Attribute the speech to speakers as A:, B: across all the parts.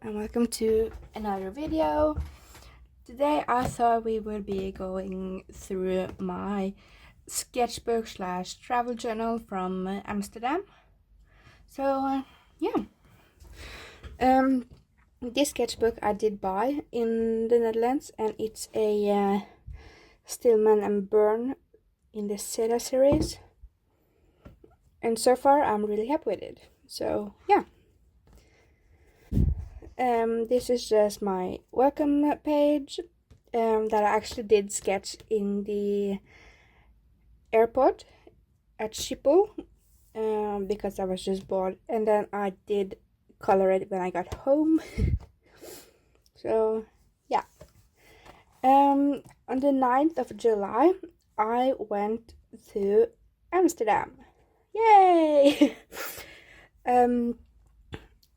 A: and welcome to another video. Today I thought we would be going through my sketchbook slash travel journal from Amsterdam. So this sketchbook I did buy in the Netherlands, and it's a Stillman and Burn in the Seda series, and so far I'm really happy with it. So yeah. This is just my welcome page that I actually did sketch in the airport at Schiphol because I was just bored, and then I did color it when I got home. So yeah. On the 9th of July I went to Amsterdam. Yay!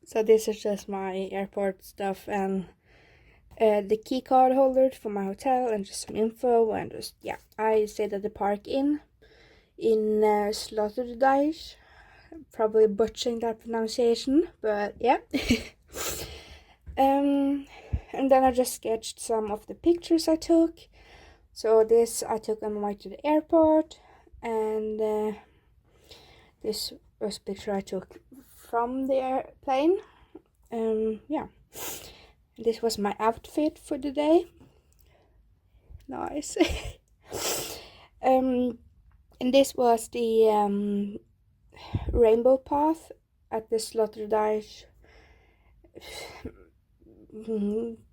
A: So this is just my airport stuff and the key card holder for my hotel and just some info, and just yeah, I stayed at the Park Inn in Sloterdijk. Probably butchering that pronunciation, but yeah. And then I just sketched some of the pictures I took. So this I took on my way to the airport, and this was a picture I took from the airplane. Yeah, this was my outfit for the day. Nice. And this was the rainbow path at the Sloterdijk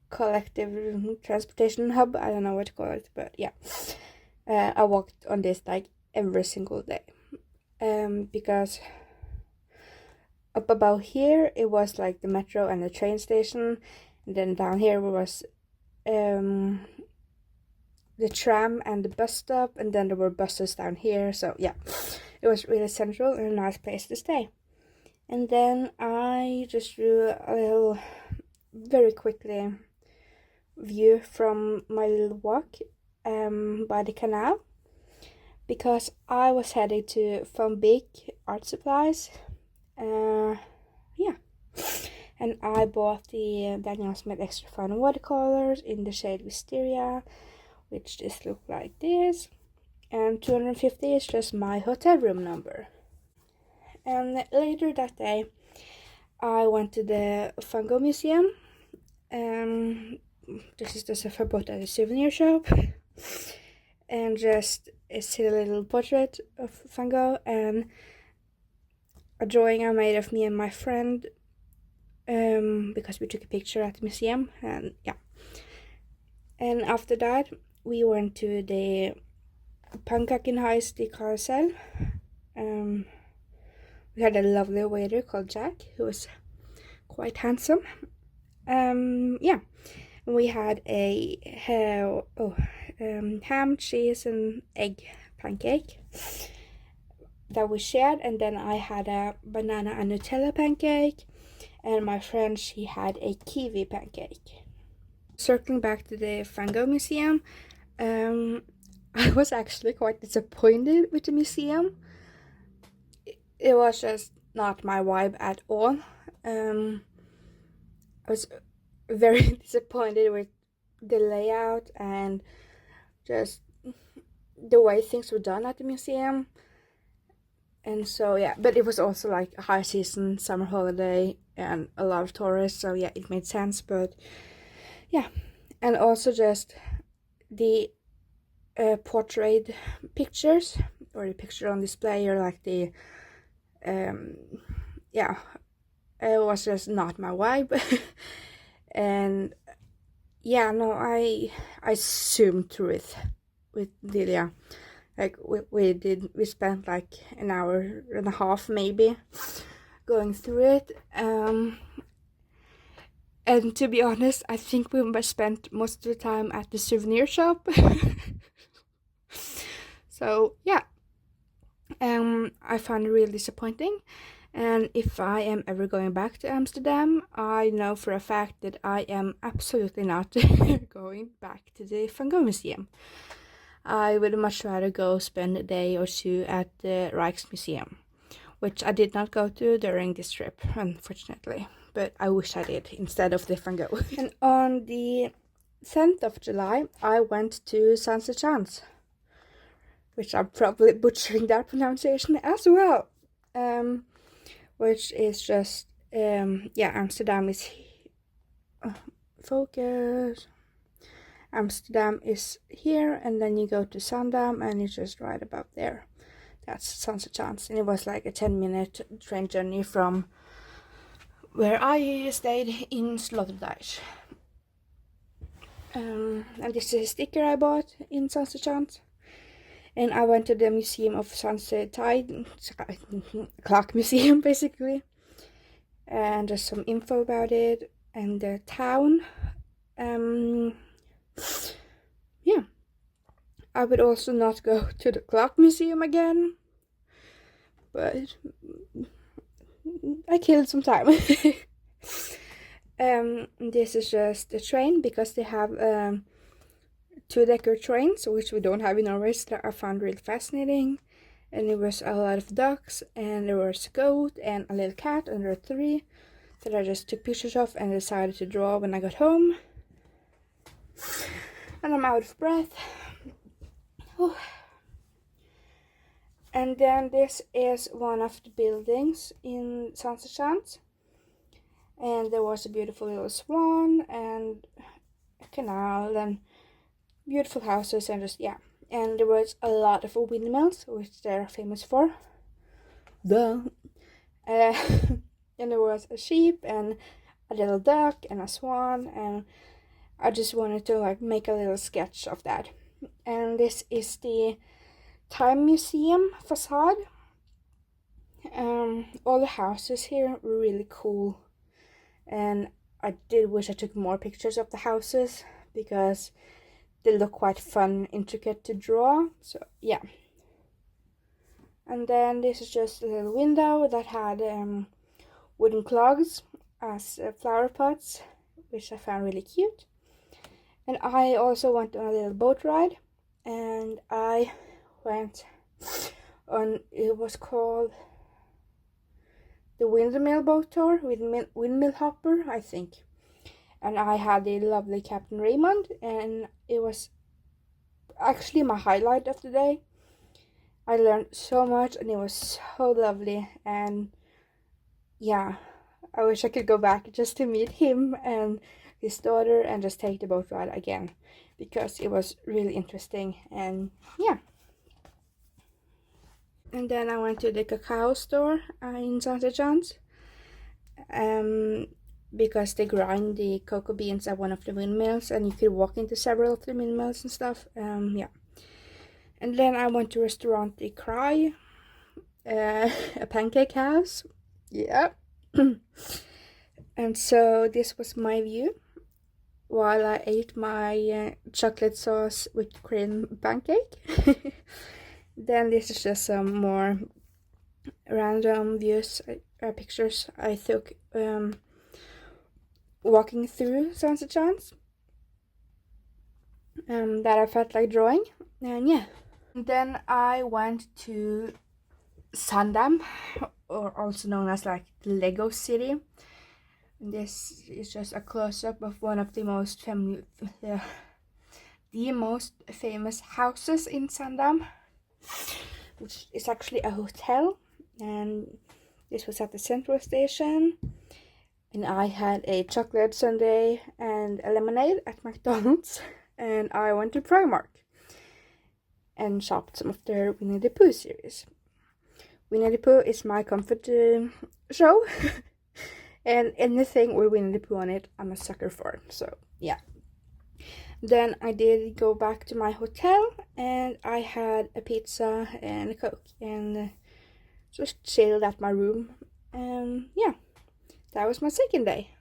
A: collective transportation hub. I don't know what to call it, but yeah, I walked on this like every single day, because up above here it was like the metro and the train station, and then down here was the tram and the bus stop, and then there were buses down here. So yeah, it was really central and a nice place to stay. And then I just drew a little, very quickly, view from my little walk by the canal, because I was heading to Van Beek Art Supplies. Yeah, and I bought the Daniel Smith Extra Fine watercolors in the shade Wisteria, which just look like this, and 250 is just my hotel room number. And later that day I went to the Van Gogh Museum. This is the stuff I bought at a souvenir shop, and just a silly little portrait of Van Gogh and a drawing I made of me and my friend, because we took a picture at the museum. And yeah, and after that we went to the Pannkakenhuis, the carousel. We had a lovely waiter called Jack, who was quite handsome. Yeah, we had a ham, cheese and egg pancake that we shared, and then I had a banana and Nutella pancake, and my friend, she had a kiwi pancake. Circling back to the Van Gogh Museum, I was actually quite disappointed with the museum. It was just not my vibe at all. I was very disappointed with the layout and just the way things were done at the museum. And so yeah, but it was also like a high season, summer holiday, and a lot of tourists, so yeah, it made sense. But yeah, and also just the portrait pictures, or the picture on display, or like the yeah, it was just not my vibe. And yeah, no, I zoomed through it with Delia. Like we spent like an hour and a half maybe going through it, and to be honest, I think we spent most of the time at the souvenir shop. So yeah, I found it really disappointing. And if I am ever going back to Amsterdam, I know for a fact that I am absolutely not going back to the Van Gogh Museum. I would much rather go spend a day or two at the Rijksmuseum, which I did not go to during this trip, unfortunately. but I wish I did instead of Van Gogh. And on the 10th of July, I went to Saint-Chans, which I'm probably butchering that pronunciation as well, which is just, yeah, Amsterdam is, focus, Amsterdam is here, and then you go to Zandam, and it's just right above there. That's Saint-Chans, and it was like a 10-minute train journey from where I stayed in Sloterdijk. And this is a sticker I bought in Saint-Chans. And I went to the Museum of Sunset Tide, clock museum basically. And there's some info about it and the town. Yeah. I would also not go to the clock museum again, but I killed some time. This is just a train because they have two-decker trains, which we don't have in Norway, that I found really fascinating. And there was a lot of ducks, and there was a goat and a little cat, and there were 3 that I just took pictures of and decided to draw when I got home. And I'm out of breath. Oh. And then this is one of the buildings in Saint-Chans. And there was a beautiful little swan and a canal and beautiful houses and just, yeah. And there was a lot of windmills, which they're famous for. Duh. And there was a sheep and a little duck and a swan, and I just wanted to like make a little sketch of that. And this is the Time Museum facade. All the houses here were really cool, and I did wish I took more pictures of the houses because they look quite fun, intricate to draw. So yeah. And then this is just a little window that had wooden clogs as flower pots, which I found really cute. And I also went on a little boat ride, and I went on, it was called the Windmill Boat Tour with Windmill Hopper, I think. And I had the lovely Captain Raymond, and it was actually my highlight of the day. I learned so much, and it was so lovely. And yeah, I wish I could go back just to meet him and his daughter and just take the boat ride again, because it was really interesting. And yeah. And then I went to the cacao store in Saint-Chans, because they grind the cocoa beans at one of the windmills, and you could walk into several of the windmills and stuff. Yeah. And then I went to restaurant the Cry, a pancake house. Yeah. And so this was my view while I ate my chocolate sauce with cream pancake. Then this is just some more random views, pictures I took walking through Saint-Chans that I felt like drawing. And yeah. And then I went to Zandam, or also known as like the Lego City. And this is just a close-up of one of the most famous houses in Zandam, which is actually a hotel. And this was at the central station, and I had a chocolate sundae and a lemonade at McDonald's. And I went to Primark and shopped some of their Winnie the Pooh series. Winnie the Pooh is my comfort show. And anything with Winnie the Pooh on it, I'm a sucker for. So yeah. Then I did go back to my hotel, and I had a pizza and a Coke, and just chilled at my room. And yeah, that was my second day.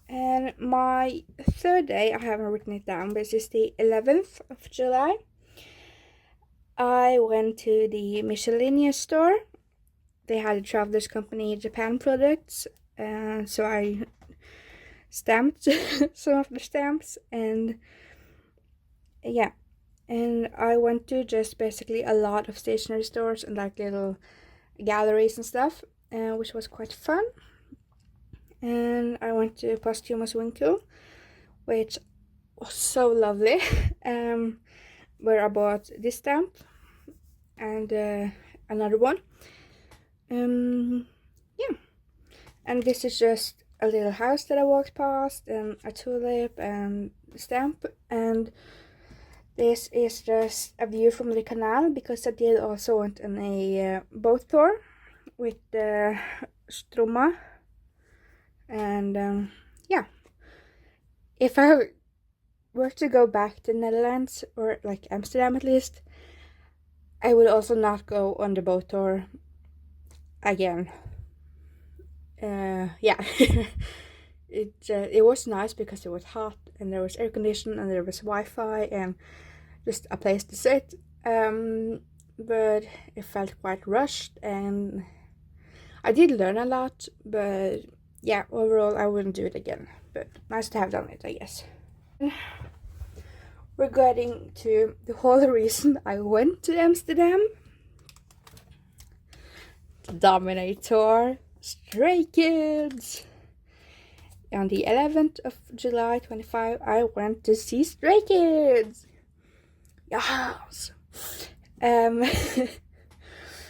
A: And my third day, I haven't written it down, but it's the 11th of July. I went to the Michelin store. They had a Travelers Company Japan products, so I stamped some of the stamps. And yeah, and I went to just basically a lot of stationery stores and like little galleries and stuff, which was quite fun. and I went to Posthumous Winkle, which was so lovely. Where I bought this stamp and another one. Yeah, and this is just a little house that I walked past, and a tulip and stamp, and this is just a view from the canal, because I did also want on a boat tour with the Stroma. And yeah, if I were to go back to Netherlands, or like Amsterdam at least, I would also not go on the boat tour again. Yeah. It was nice because it was hot and there was air conditioning and there was Wi-Fi and just a place to sit, but it felt quite rushed, and I did learn a lot, but yeah, overall I wouldn't do it again, but nice to have done it, I guess. We're getting to the whole reason I went to Amsterdam. Dominator, Stray Kids. On the 11th of July 25, I went to see Stray Kids. Yes.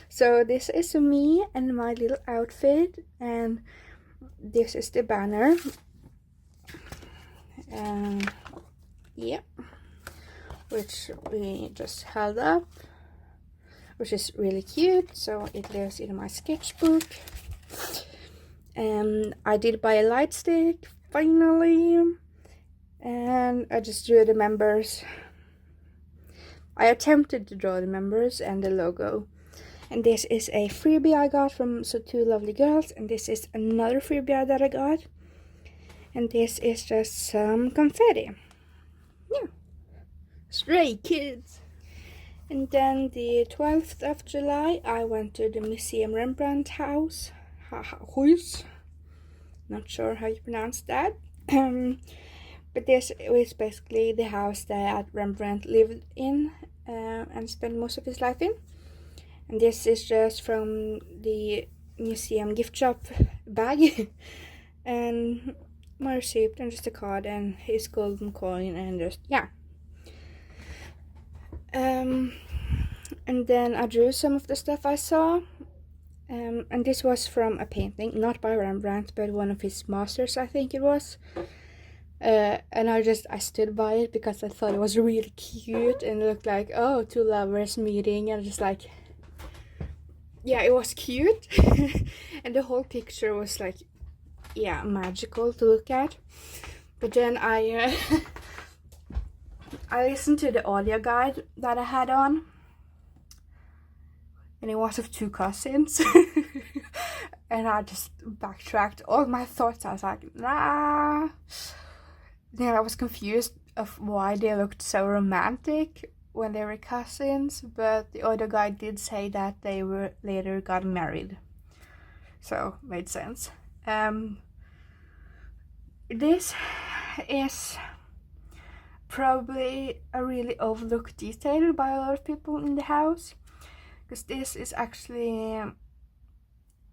A: So this is me and my little outfit, and this is the banner. Yeah, which we just held up, which is really cute. So it lives in my sketchbook. I did buy a light stick finally, and I just drew the members. I attempted to draw the members and the logo. And this is a freebie I got from two lovely girls, and this is another freebie that I got, and this is just some confetti. Yeah, Stray Kids. And then the 12th of July I went to the Museum Rembrandt house. Not sure how you pronounce that. But this was basically the house that Rembrandt lived in and spent most of his life in. And this is just from the museum gift shop bag. And my receipt and just a card and his golden coin and just, yeah. And then I drew some of the stuff I saw. And this was from a painting, not by Rembrandt, but one of his masters, I think it was. And I stood by it because I thought it was really cute and it looked like, oh, two lovers meeting, and just like, yeah, it was cute. And the whole picture was like, yeah, magical to look at. But then I listened to the audio guide that I had on, and it was of two cousins. And I just backtracked all my thoughts. I was like, nah. Then I was confused of why they looked so romantic when they were cousins, but the audio guide did say that they were later got married, so made sense. This is probably a really overlooked detail by a lot of people in the house, because this is actually,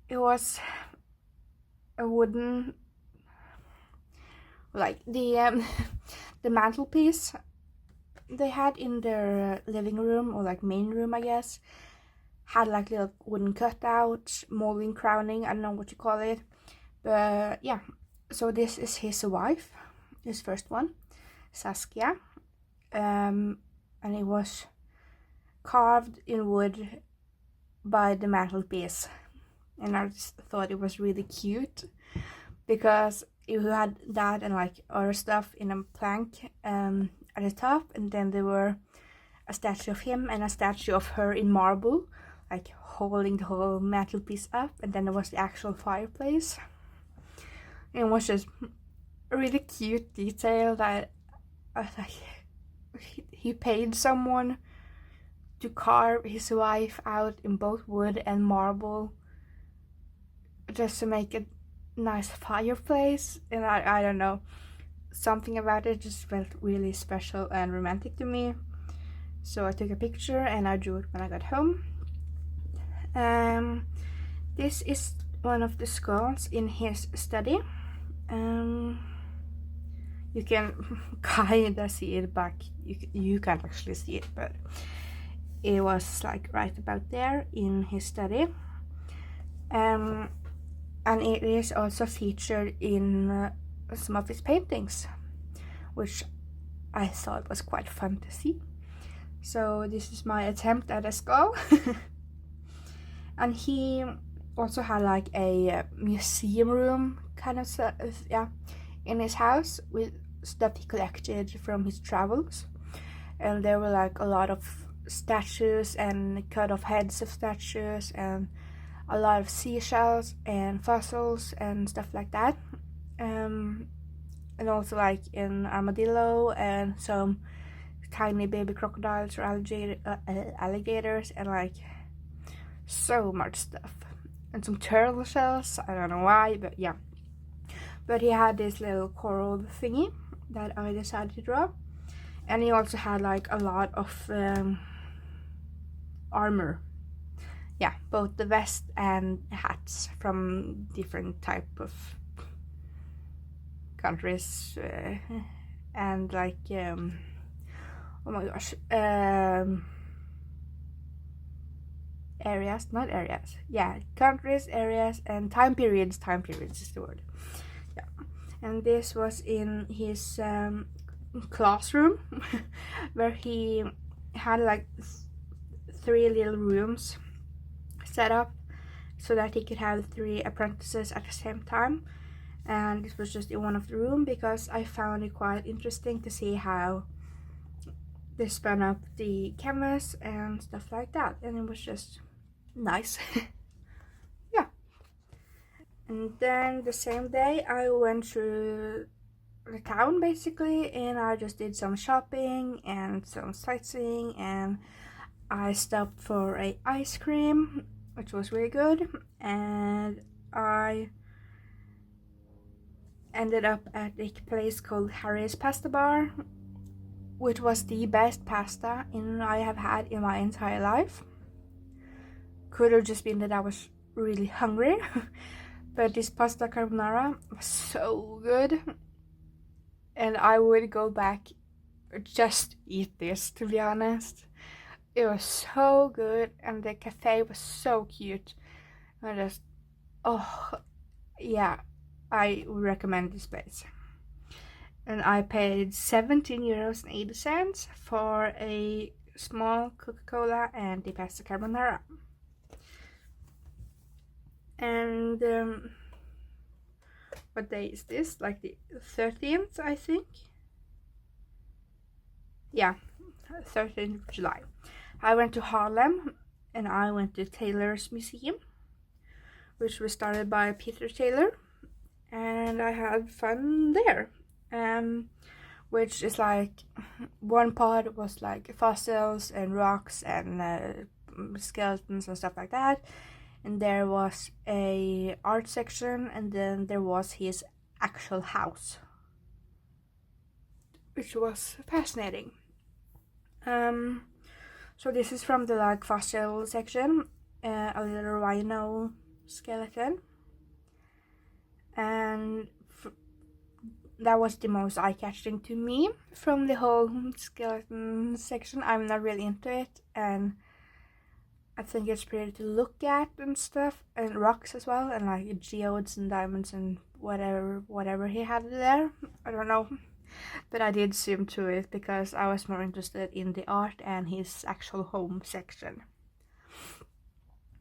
A: it was a wooden, like the mantelpiece they had in their living room, or like main room I guess, had like little wooden cutouts, molding crowning, I don't know what you call it, but yeah. So this is his wife, his first one, Saskia, and it was carved in wood by the mantelpiece, and I just thought it was really cute because you had that and like other stuff in a plank at the top, and then there were a statue of him and a statue of her in marble, like holding the whole mantelpiece up, and then there was the actual fireplace. And it was just a really cute detail that I was like, he paid someone to carve his wife out in both wood and marble just to make a nice fireplace. And I don't know, something about it just felt really special and romantic to me. So I took a picture and I drew it when I got home. This is one of the skulls in his study. You can kinda see it back. You can't actually see it, but it was like right about there in his study. And it is also featured in some of his paintings, which I thought was quite fun to see. So this is my attempt at a skull. And he also had like a museum room kind of stuff, yeah, in his house with stuff he collected from his travels. And there were like a lot of statues and cut off heads of statues and a lot of seashells and fossils and stuff like that. And also like an armadillo and some tiny baby crocodiles or alligators and like so much stuff. And some turtle shells, I don't know why, but yeah. But he had this little coral thingy that I decided to draw. And he also had like a lot of armor. Yeah, both the vest and hats from different type of countries. And like, oh my gosh, areas, not areas, yeah, countries, areas, and time periods is the word. Yeah, and this was in his classroom where he had like 3 little rooms set up so that he could have 3 apprentices at the same time. And this was just in one of the rooms because I found it quite interesting to see how they spun up the canvas and stuff like that, and it was just nice. Yeah. And then the same day I went through the town basically, and I just did some shopping and some sightseeing, and I stopped for a ice cream, which was really good, and I ended up at a place called Harry's Pasta Bar, which was the best pasta I have had in my entire life. Could have just been that I was really hungry, but this pasta carbonara was so good, and I would go back just eat this, to be honest. It was so good, and the cafe was so cute. I just, oh yeah, I would recommend this place. And I paid 17 euros and 80 for a small Coca-Cola and the pasta carbonara. And what day is this? Like the 13th, I think. Yeah, 13th of July. I went to Harlem, and I went to Taylor's Museum, which was started by Peter Taylor, and I had fun there. Which is like, one part was like fossils and rocks and skeletons and stuff like that, and there was a art section, and then there was his actual house, which was fascinating. So this is from the like fossil section, a little rhino skeleton, and that was the most eye-catching to me from the whole skeleton section. I'm not really into it, and I think it's pretty to look at and stuff, and rocks as well, and like geodes and diamonds and whatever he had there. I don't know, but I did zoom to it because I was more interested in the art and his actual home section.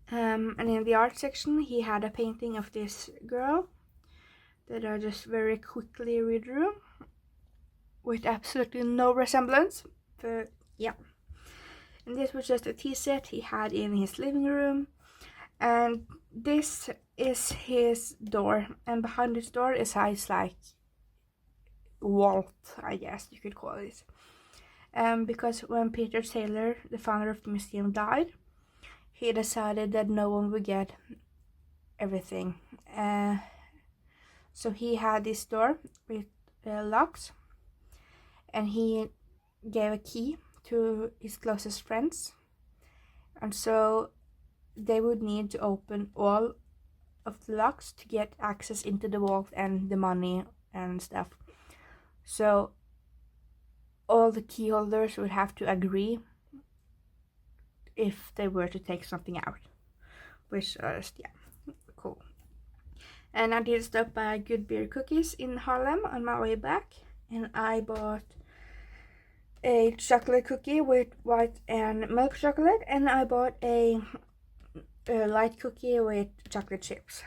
A: And in the art section he had a painting of this girl that I just very quickly redrew with absolutely no resemblance, but yeah. And this was just a tea set he had in his living room, and this is his door, and behind this door is his like vault, I guess you could call it. Because when Peter Taylor, the founder of the museum, died, he decided that no one would get everything. So he had this door with locks, and he gave a key to his closest friends, and so they would need to open all of the locks to get access into the vault and the money and stuff. So all the key holders would have to agree if they were to take something out, which is, yeah, cool. And I did stop by Good Beer Cookies in Harlem on my way back, and I bought a chocolate cookie with white and milk chocolate, and I bought a light cookie with chocolate chips.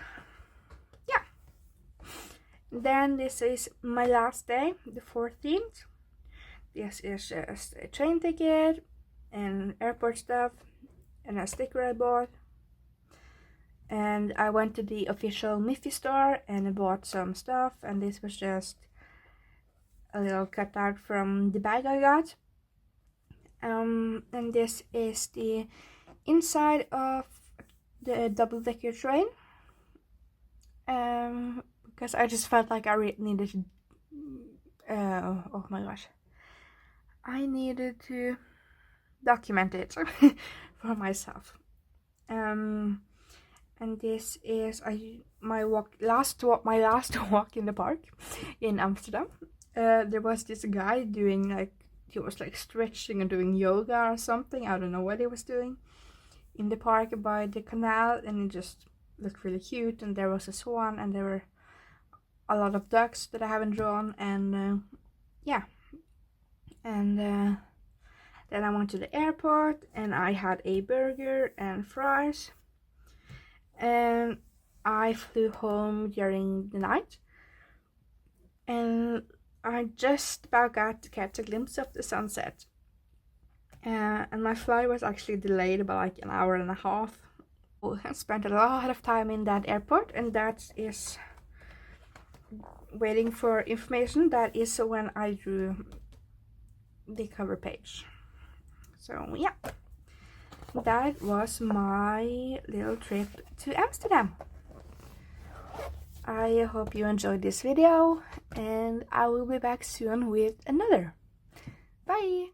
A: Yeah. Then this is my last day, the 14th. This is just a train ticket and airport stuff and a sticker I bought. And I went to the official Miffy store and I bought some stuff, and this was just a little cutout from the bag I got. And this is the inside of the double-decker train. Because I just felt like I really needed to, oh my gosh, I needed to document it for myself. And this is my last walk in the park in Amsterdam. There was this guy doing like, he was like stretching and doing yoga or something. I don't know what he was doing in the park by the canal, and it just looked really cute. And there was a swan, and there were a lot of ducks that I haven't drawn, and yeah. And then I went to the airport and I had a burger and fries, and I flew home during the night, and I just about got to catch a glimpse of the sunset. And my flight was actually delayed by like an hour and a half. I spent a lot of time in that airport, and that is waiting for information. That is when I drew the cover page. So yeah, that was my little trip to Amsterdam. I hope you enjoyed this video, and I will be back soon with another. Bye!